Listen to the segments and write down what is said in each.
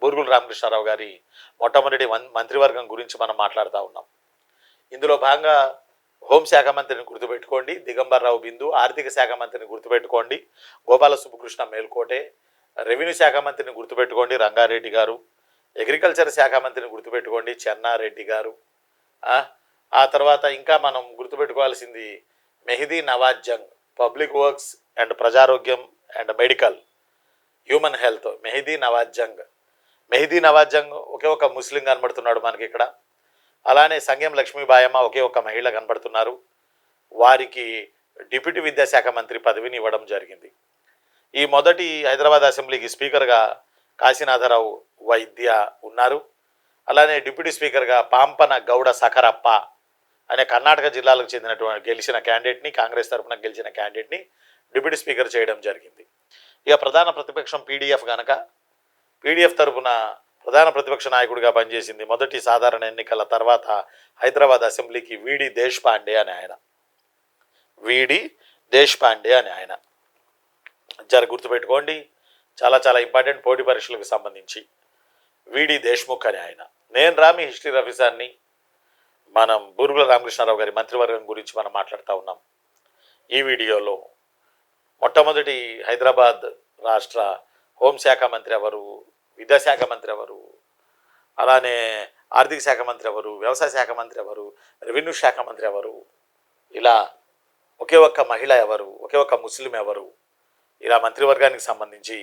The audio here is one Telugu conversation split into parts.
బూరుగుల రామకృష్ణారావు గారి మొట్టమొదటి మంత్రివర్గం గురించి మనం మాట్లాడుతూ ఉన్నాం. ఇందులో భాగంగా హోంశాఖ మంత్రిని గుర్తుపెట్టుకోండి, దిగంబర్రావు బిందు. ఆర్థిక శాఖ మంత్రిని గుర్తుపెట్టుకోండి, గోపాల సుబ్బకృష్ణ మేల్కోటే. రెవెన్యూ శాఖ మంత్రిని గుర్తుపెట్టుకోండి, రంగారెడ్డి గారు. అగ్రికల్చర్ శాఖ మంత్రిని గుర్తుపెట్టుకోండి, చెన్నారెడ్డి గారు. ఆ తర్వాత ఇంకా మనం గుర్తుపెట్టుకోవాల్సింది Mehdi Nawaz Jung, public works and ప్రజారోగ్యం and medical human health. Mehdi Nawaz Jung ఒకే ఒక ముస్లిం కనబడుతున్నాడు మనకి ఇక్కడ. అలానే సంగెం లక్ష్మీబాయమ్మ ఒకే ఒక మహిళ కనబడుతున్నారు. వారికి డిప్యూటీ విద్యాశాఖ మంత్రి పదవిని ఇవ్వడం జరిగింది. ఈ మొదటి హైదరాబాద్ అసెంబ్లీకి స్పీకర్గా కాశీనాథరావు వైద్య ఉన్నారు. అలానే డిప్యూటీ స్పీకర్గా పాంపన గౌడ సకరప్ప అనే కర్ణాటక జిల్లాలకు చెందినటువంటి గెలిచిన క్యాండిడేట్ని, కాంగ్రెస్ తరఫున గెలిచిన క్యాండిడేట్ని డిప్యూటీ స్పీకర్ చేయడం జరిగింది. ఇక ప్రధాన ప్రతిపక్షం పీడీఎఫ్ కనుక, పీడీఎఫ్ తరఫున ప్రధాన ప్రతిపక్ష నాయకుడిగా పనిచేసింది మొదటి సాధారణ ఎన్నికల తర్వాత హైదరాబాద్ అసెంబ్లీకి వీడి దేశపాండే అనే ఆయన. గుర్తుపెట్టుకోండి, చాలా చాలా ఇంపార్టెంట్ పోటీ పరీక్షలకు సంబంధించి. వీడి దేశ్ముఖ్ అనే ఆయన. నేను రామి హిస్టరీ రఫీసాన్ని. మనం బూరుగుల రామకృష్ణారావు గారి మంత్రివర్గం గురించి మనం మాట్లాడుతూ ఉన్నాం. ఈ వీడియోలో మొట్టమొదటి హైదరాబాద్ రాష్ట్ర హోంశాఖ మంత్రి ఎవరు, విద్యాశాఖ మంత్రి ఎవరు, అలానే ఆర్థిక శాఖ మంత్రి ఎవరు, వ్యవసాయ శాఖ మంత్రి ఎవరు, రెవెన్యూ శాఖ మంత్రి ఎవరు, ఇలా ఒకే ఒక్క మహిళ ఎవరు, ఒకే ఒక్క ముస్లిం ఎవరు, ఇలా మంత్రివర్గానికి సంబంధించి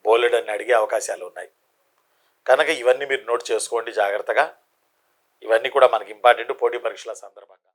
బోలెడన్ని అడిగే అవకాశాలు ఉన్నాయి. కనుక ఇవన్నీ మీరు నోట్ చేసుకోండి జాగ్రత్తగా. ఇవన్నీ కూడా మనకి ఇంపార్టెంట్ పోటీ పరీక్షల సందర్భంగా.